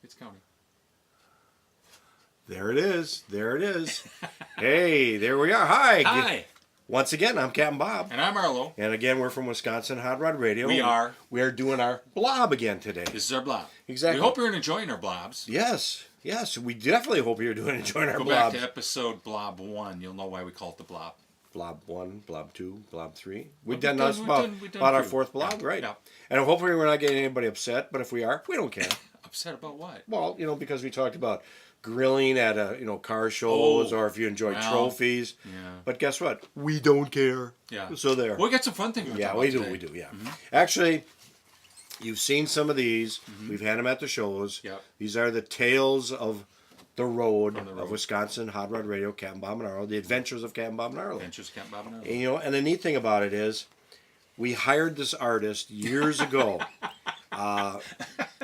It's counting. There it is. There it is. Hey, there we are. Hi. Hi. Once again, I'm Captain Bob. And I'm Arlo. And again, we're from Wisconsin Hot Rod Radio. We are. We are doing our blob again today. This is our blob. Exactly. We hope you're enjoying our blobs. Yes. Yes. We definitely hope you're enjoying our Go blobs. back to episode blob 1. You'll know why we call it the blob. Blob 1, blob 2, blob 3. We've We've done done- this we've about, done- we've done about our two. fourth blob, Yeah. right? Yeah. And hopefully we're not getting anybody upset, but if we are, we don't care. Upset about what? Well, because we talked about grilling at car shows, Oh, or if you enjoy well, trophies. Yeah. But guess what? We don't care. Yeah. So there. We got some fun things to Yeah, talk we about do. today. We do. Yeah. Actually, you've seen some of these. Mm-hmm. We've had them at the shows. Yep. These are the tales of the road, On the road. of Wisconsin Hot Rod Radio, Captain Bob and Arlo, the adventures of Captain Bob and Arlo. Adventures Camp Bob and Arlo. And, and the neat thing about it is, we hired this artist years ago.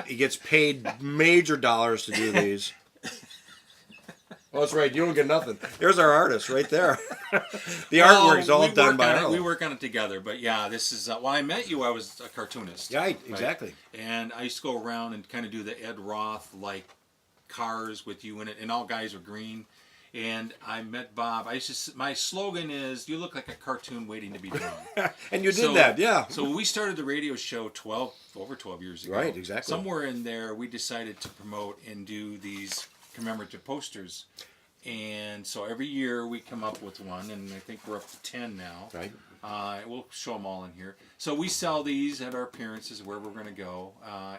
He gets paid major dollars to do these. Oh, that's right. You don't get nothing. There's our artist right there. The artwork's all done by Arlo. We work on it together, but yeah, this is when I met you. I was a cartoonist. Right, exactly. And I used to go around and kind of do the Ed Roth like cars with you in it, and all guys were green. And I met Bob. My slogan is, "You look like a cartoon waiting to be drawn." And you did that, yeah. So when we started the radio show over 12 years ago, Right, exactly. somewhere in there, we decided to promote and do these commemorative posters. And so every year we come up with one, and I think we're up to 10 now. Right. We'll show them all in here. So we sell these at our appearances where we're going to go,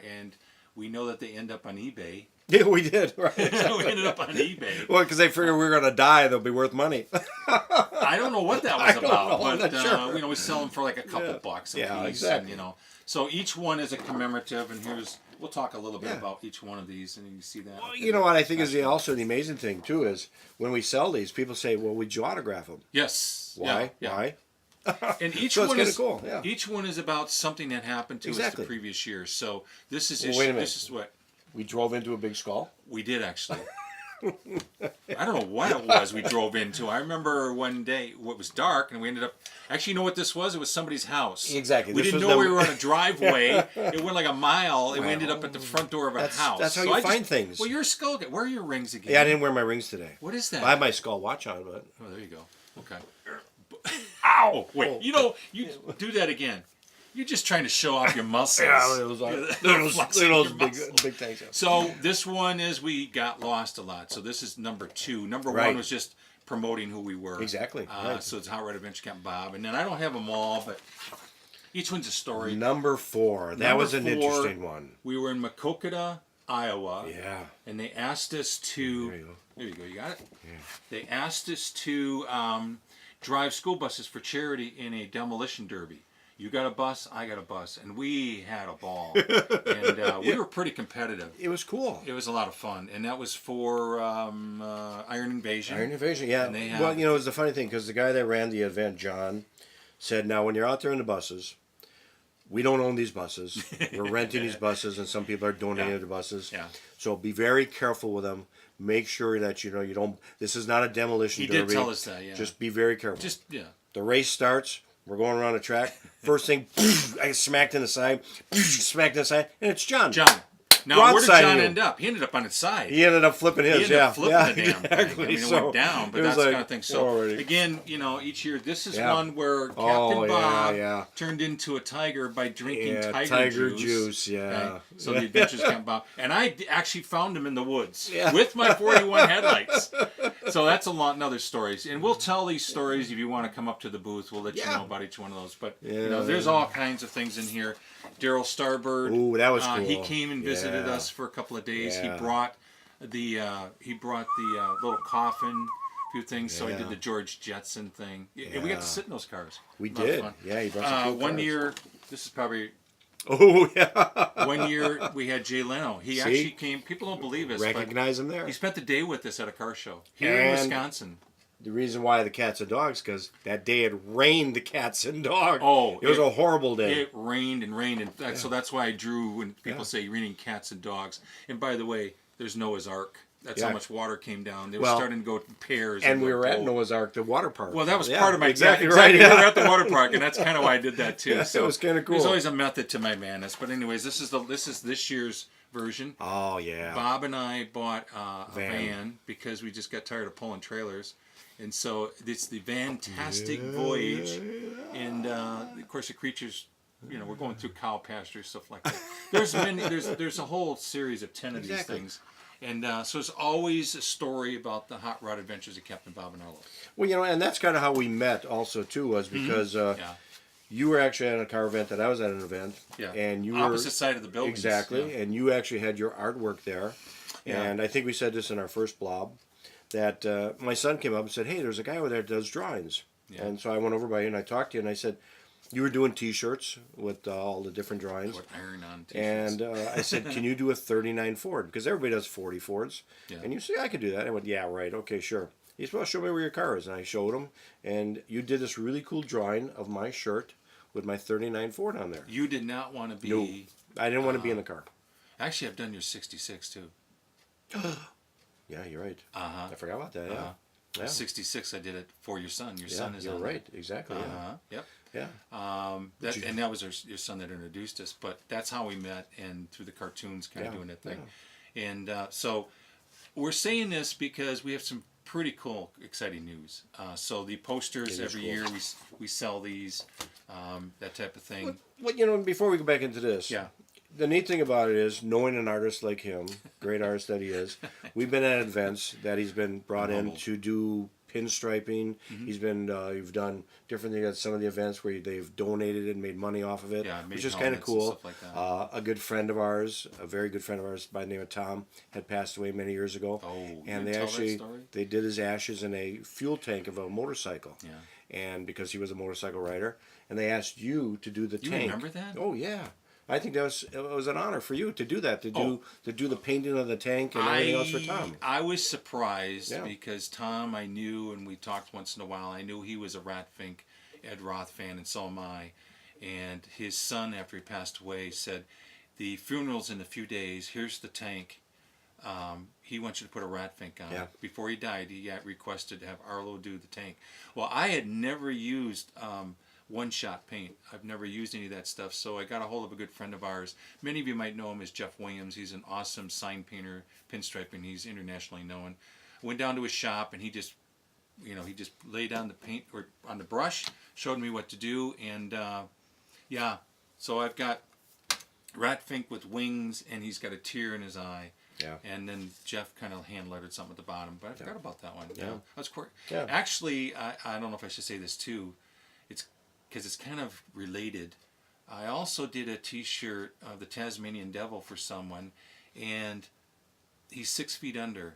and we know that they end up on eBay. Yeah, we did. Right. We ended up on eBay. Well, because they figured we were going to die, they'll be worth money. I don't know what that was don't about, know, I'm but not sure. we sell them for like a couple Yeah. bucks a Yeah, piece. exactly. And, so each one is a commemorative, and we'll talk a little bit Yeah. about each one of these, and you can see that. Well, you know what I think is also the amazing thing, too, is when we sell these, people say, well, would you autograph them? Yes. Why? Yeah. Why? And each So it's one kinda is cool, yeah. Each one is about something that happened to us Exactly. the previous year. So this is Well, wait a minute. this is what We drove into a big skull. we did actually. I don't know what it was we drove into. I remember one day it was dark and we ended up. Actually, you know what this was? It was somebody's house. Exactly. We This didn't was know the- we were on a driveway. It went like a mile, and we ended up at the front door of a house. That's how So you I find things. Well, your skull. Where are your rings again? Yeah, I didn't wear my rings today. What is that? I have my skull watch on, but... Oh, there you go. Okay. Ow! Wait. You do that again. You're just trying to show off your muscles. Yeah, it was Flexing those your big muscles. things. So this one is we got lost a lot. So this is number 2. Number Right. 1 was just promoting who we were. Exactly, right. So it's Hot Rod Adventure Camp Bob, and then I don't have them all, but each one's a story. Number 4. That Number was an 4, interesting one. We were in Makokata, Iowa. Yeah. And they asked us to. There you go. There you go. You got it. Yeah. They asked us to drive school buses for charity in a demolition derby. You got a bus, I got a bus, and we had a ball. And we were pretty competitive. It was cool. It was a lot of fun, and that was for Iron Invasion. Iron Invasion, yeah. And they have- Well, it was the funny thing, because the guy that ran the event, John, said, now when you're out there in the buses, we don't own these buses. We're renting these buses, and some people are donating Yeah. the buses. Yeah. So be very careful with them. Make sure that, you don't, this is not a demolition He derby. did tell us that, yeah. Just be very careful. Just, yeah. The race starts. We're going around the track. First thing, I get smacked in the side, smacked in the side, and it's John. John. Now, where did Broadside John you. end up? He ended up on its side. He ended up flipping his, He ended up flipping yeah, the damn thing. exactly. I mean, it So, went down, but it was that's the like, kind of thing. So, already. again, each year, this is Yeah. one where Captain Oh, Bob yeah. turned into a tiger by drinking Yeah, tiger juice, yeah. Okay? So the adventures Captain Bob. And I actually found him in the woods Yeah. with my 41 headlights. So that's another stories. And we'll tell these stories if you want to come up to the booth. We'll let you Yeah. know about each one of those. But, Yeah. there's all kinds of things in here. Daryl Starbird. Ooh, that was cool. He came and visited Yeah. us for a couple of days. Yeah. He brought the little coffin, a few things. So I Yeah. did the George Jetson thing. And we got to sit in those cars. We A lot of did. fun. Yeah, he brought some cool One cars. year, this is probably Oh, yeah. one year we had Jay Leno. He See? actually came. People don't believe us, Recognize him but there. he spent the day with us at a car show here in And- Wisconsin. The reason why the cats and dogs, because that day it rained the cats and dogs. Oh, it was a horrible day. It rained and rained, and so that's why I drew when people say raining cats and dogs. And by the way, there's Noah's Ark. That's Yeah. how much water came down. They were Well, starting to go in pairs. And we go were at cold. Noah's Ark, the water park. Well, that was Yeah, part of my exactly yeah, right. We Yeah. were at the water park, and that's kind of why I did that too. Yeah, so it was kinda There's cool. always a method to my madness. But anyways, this is this year's version. Oh yeah. Bob and I bought a Van. van because we just got tired of pulling trailers, and so it's the Fantastic Voyage, and of course the creatures. You know, we're going through cow pastures, stuff like that. There's a whole series of 10 of these Exactly. things. And so it's always a story about the hot rod adventures of Captain Bob and Arlo. Well, and that's kind of how we met also too, was because Yeah. you were actually at a car event that I was at an event. Yeah. And you Opposite were side of the building. exactly, Yeah. and you actually had your artwork there. Yeah. And I think we said this in our first blob that my son came up and said, "Hey, there's a guy over there that does drawings." Yeah. And so I went over by you and I talked to you and I said, "You were doing T-shirts with all the different drawings." Put iron on t-shirts. And I said, "Can you do a 39 Ford? Because everybody does 40 Fords." Yeah. And you said, "I could do that." I went, "Yeah, right. Okay, sure." He said, "Well, show me where your car is." And I showed him. And you did this really cool drawing of my shirt with my 39 Ford on there. You did not want to be. No. I didn't want to be in the car. Actually, I've done your 66 too. Yeah, you're right. Uh-huh. I forgot about that. Yeah. Uh-huh. Yeah. 66, I did it for your son. Your Yeah, son is you're on right. Exactly. There. Yeah. Uh-huh. Yep. Yeah. And that was your son that introduced us. But that's how we met, and through the cartoons, kind of Yeah, doing that thing. And so we're saying this because we have some pretty cool, exciting news. So the posters It is every cool. year we sell these, that type of thing. Well, before we go back into this, Yeah. the neat thing about it is knowing an artist like him, great artist that he is. We've been at events that he's been brought in Humbled. to do pinstriping. Mm-hmm. He's been you've done different things at some of the events where they've donated and made money off of it, Yeah, made which is kind of helmets and cool. stuff like that. A good friend of ours, a very good friend of ours by the name of Tom, had passed away many years ago. Oh, you and gonna they tell that actually story? they did his ashes in a fuel tank of a motorcycle. Yeah. And because he was a motorcycle rider, and they asked you to do the You tank. remember that? Oh yeah. I think it was an honor for you to do that, to Oh. do the painting of the tank and everything else for Tom. I was surprised Yeah. because Tom, I knew, and we talked once in a while. I knew he was a Ratfink, Ed Roth fan, and so am I. And his son, after he passed away, said, "The funeral's in a few days. Here's the tank. He wants you to put a Ratfink on Yeah. it." Before he died, he got requested to have Arlo do the tank. Well, I had never used one-shot paint. I've never used any of that stuff, so I got a hold of a good friend of ours. Many of you might know him as Jeff Williams. He's an awesome sign painter, pinstriping. He's internationally known. Went down to his shop, and he just laid down the paint or on the brush, showed me what to do, and so I've got Ratfink with wings, and he's got a tear in his eye. Yeah. And then Jeff kind of hand lettered something at the bottom, but I forgot about that one. Yeah. That's cool. Yeah. Actually, I don't know if I should say this too. It's because it's kind of related. I also did a T-shirt of the Tasmanian Devil for someone, and he's 6 feet under.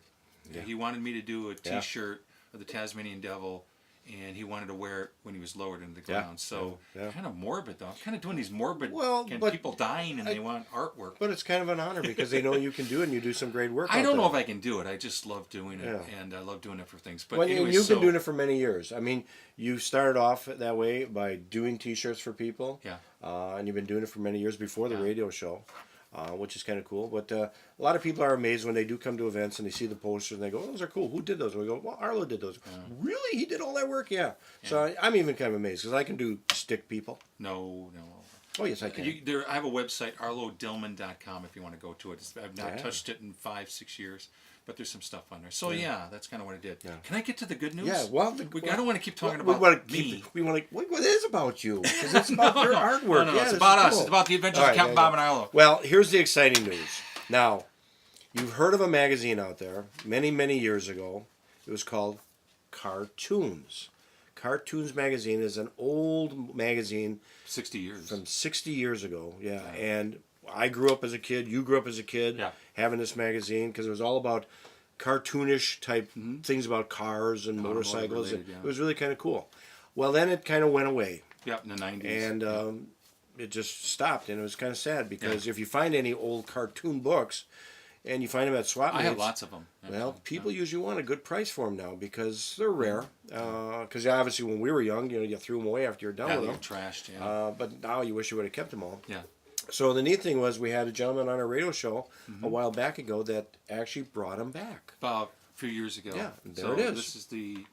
Yeah. He wanted me to do a Yeah. T-shirt of the Tasmanian Devil, and he wanted to wear it when he was lowered into the Yeah. ground. So Yeah. kind of morbid, though. I'm kind of doing these morbid, Well, and but people dying, and they want artwork. But it's kind of an honor because they know you can do it and you do some great work. I out don't know there. if I can do it. I just love doing it, Yeah. and I love doing it for things. But Well, anyway, you've been doing it for many years. I mean, you started off that way by doing T-shirts for people. Yeah. And you've been doing it for many years before the Yeah. radio show, which is kind of cool. But a lot of people are amazed when they do come to events and they see the posters and they go, "Oh, those are cool. Who did those?" And we go, "Well, Arlo did those." Really? He did all that work? Yeah. So I'm even kind of amazed because I can do stick people. No. Oh, yes, I can. I have a website, arlodillman.com, if you want to go to it. I've not Yeah. touched it in 5-6 years, but there's some stuff on there. So yeah, that's kind of what I did. Yeah. Can I get to the good news? Yeah, well, I don't want to keep talking we about want to me. we want to. What is about you? Because it's about your artwork. No, Yeah, it's this about is us. cool. It's about the adventures All of right, Captain yeah, Bob yeah. and Arlo. Well, here's the exciting news. Now, you've heard of a magazine out there many, many years ago. It was called Cartoons. Cartoons magazine is an old magazine 60 years. from 60 years ago. Yeah, and I grew up as a kid. You grew up as a kid Yeah. having this magazine because it was all about cartoonish type things about cars and motorcycles. related, yeah. It was really kind of cool. Well, then it kind of went away. Yep, in the 90s. And it just stopped, and it was kind of sad because if you find any old cartoon books, and you find them at swap I have meets, lots of them. well, people usually want a good price for them now because they're rare. Because obviously, when we were young, you threw them away after you're done Yeah, with they're them. trashed. Yeah. But now you wish you would have kept them all. Yeah. So the neat thing was we had a gentleman on our radio show a while back ago that actually brought him back. About a few years ago. Yeah, there so it is. This is the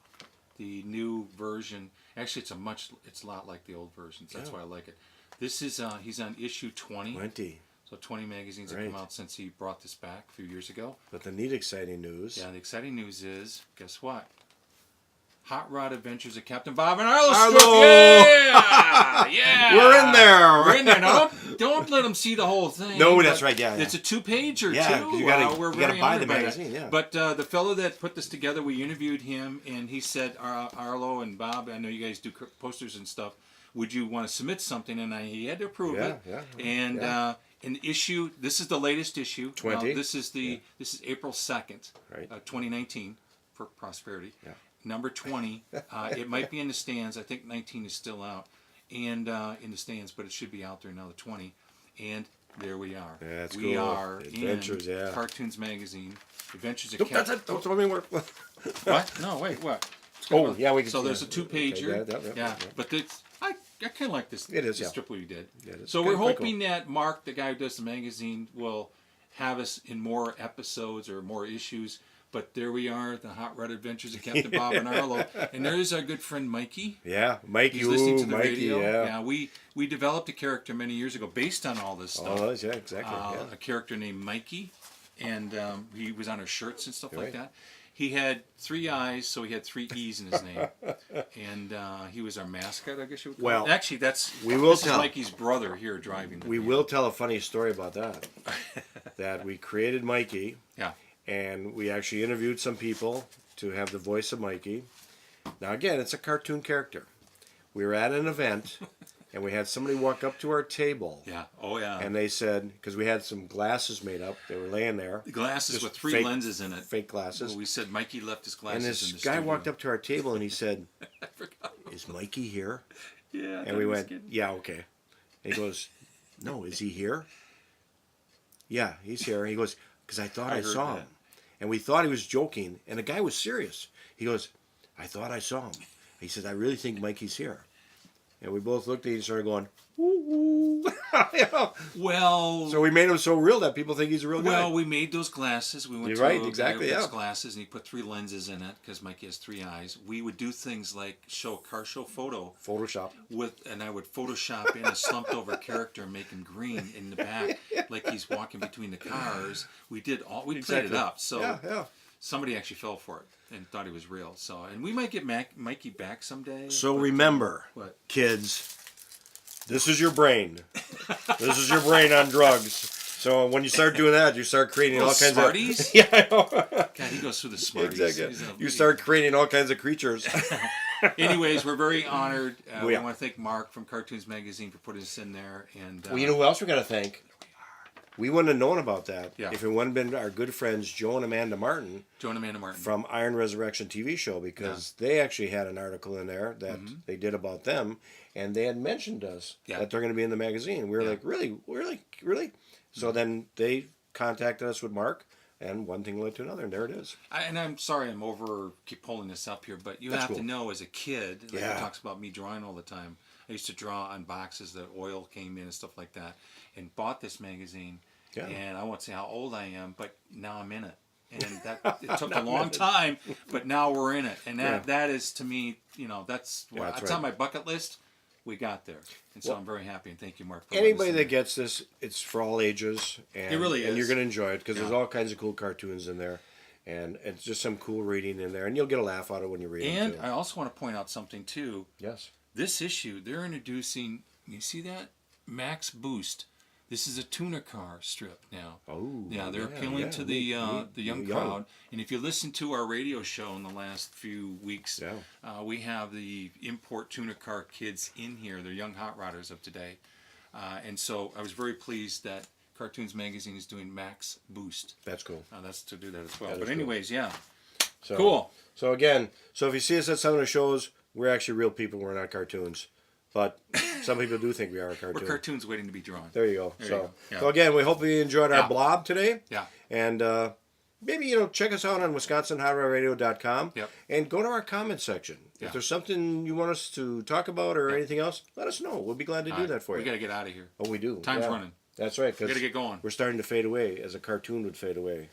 new version. Actually, it's a lot like the old versions. That's why I like it. This is he's on issue 20. 20. So 20 magazines have come out since he brought this back a few years ago. But the neat, exciting news. Yeah, the exciting news is, guess what? Hot Rod Adventures of Captain Bob and Arlo. Arlo! Yeah! Yeah! We're in there! We're in there. Now, don't let them see the whole thing. No, that's right, yeah. It's a 2-pager, yeah, too. you gotta, We're you gotta very buy the honored by that. magazine, yeah. But the fellow that put this together, we interviewed him, and he said, Arlo and Bob, I know you guys do posters and stuff. Would you want to submit something? And he had to approve it. Yeah. And an issue, this is the latest issue. 20. Now, this is April 2nd, Right. 2019, for prosperity. Yeah. Number 20. It might be in the stands. I think 19 is still out, and in the stands, but it should be out there now. The 20, and there we are. Yeah, that's we cool. are Adventures, in yeah. Cartoons Magazine. Adventures of Nope, that's Captain. it. Don't tell me where. What? No, wait. What? Oh, yeah, we can. So there's a 2-pager. Okay, yeah, but it's I kind of like this. It is, this yeah. strip we did. Yeah, it's So we're quite hoping that Mark, the guy who does the magazine, will have us in more episodes or more issues. But there we are, the Hot Rod Adventures of Captain Bob and Arlo, and there's our good friend Mikey. Yeah, Mikey. He's listening to the Mikey, radio. yeah. We developed a character many years ago based on all this stuff. Oh, yeah, exactly. Yeah. A character named Mikey, and he was on our shirts and stuff like Right. that. He had 3 eyes, so he had 3 E's in his name, and he was our mascot, I guess you would call it. Actually, this is Mikey's brother here driving. We will tell a funny story about that. That we created Mikey. Yeah. And we actually interviewed some people to have the voice of Mikey. Now, again, it's a cartoon character. We were at an event, and we had somebody walk up to our table. Yeah. Oh, yeah. And they said, because we had some glasses made up, they were laying there. The glasses just with 3 fake- lenses in it. Fake glasses. We said Mikey left his glasses And in this the guy studio. walked up to our table and he said, I forgot. "Is Mikey here?" Yeah. And we went, "Yeah, okay." And he goes, "No, is he here?" "Yeah, he's here." He goes, "Because I thought I heard saw that. him." And we thought he was joking, and the guy was serious. He goes, "I thought I saw him." He said, "I really think Mikey's here." And we both looked at each other going, "Woo!" You know? Well. So we made him so real that people think he's a real guy. Well, we made those glasses. We went You're to right, a exactly, guy with yeah. glasses, and he put 3 lenses in it because Mikey has 3 eyes. We would do things like show a car show photo Photoshop. and I would Photoshop in a slumped over character and make him green in the back, like he's walking between the cars. We played it up. So Yeah. somebody actually fell for it and thought he was real. So, and we might get Mikey back someday. So but, remember, what? kids, this is your brain. This is your brain on drugs. So when you start doing that, you start creating all kinds Smarties? of... Yeah, I know. God, he goes through the Smarties. Exactly. You start creating all kinds of creatures. Anyways, we're very honored. We Yeah. want to thank Mark from Cartoons Magazine for putting us in there. And Well, you know who else we got to thank? We wouldn't have known about that Yeah. if it wouldn't have been our good friends Joe and Amanda Martin Joan Amanda Martin. from Iron Resurrection TV show, because they actually had an article in there that they did about them, and they had mentioned us that they're going to be in the magazine. We were like, really? So then they contacted us with Mark, and one thing led to another, and there it is. And I'm sorry keep pulling this up here, but you That's have cool. to know as a kid, like Yeah. he talks about me drawing all the time. I used to draw on boxes that oil came in and stuff like that, and bought this magazine. Yeah. And I won't say how old I am, but now I'm in it. And it took a long time, but now we're in it. And that is, to me, that's that's on my bucket list. We got there. And so I'm very happy, and thank you, Mark. For Anybody letting us that in. gets this, it's for all ages. And, It really And is. you're going to enjoy it, because there's all kinds of cool cartoons in there. And it's just some cool reading in there. And you'll get a laugh out of it when you read it, And too. I also want to point out something, too. Yes. This issue, they're introducing, you see that? Max Boost. This is a tuner car strip now. Oh. Yeah, they're appealing to the young crowd. And if you listen to our radio show in the last few weeks, we have the import tuner car kids in here. They're young hot rodders of today. And so I was very pleased that Cartoons Magazine is doing Max Boost. That's cool. That's to do that as well. That But is anyways, yeah. So, Cool. So again, if you see us at some of the shows, we're actually real people. We're not cartoons. But some people do think we are a cartoon. We're cartoons waiting to be drawn. There you go. There you go. Yeah. So again, we hope you enjoyed our blob today. Yeah. And maybe, check us out on WisconsinHotRodRadio.com. Yep. And go to our comment section. Yeah. If there's something you want us to talk about or anything else, let us know. We'll be glad to do that for We you. got to get out of here. Oh, we do. Time's running. That's right, Got to because get going. we're starting to fade away as a cartoon would fade away.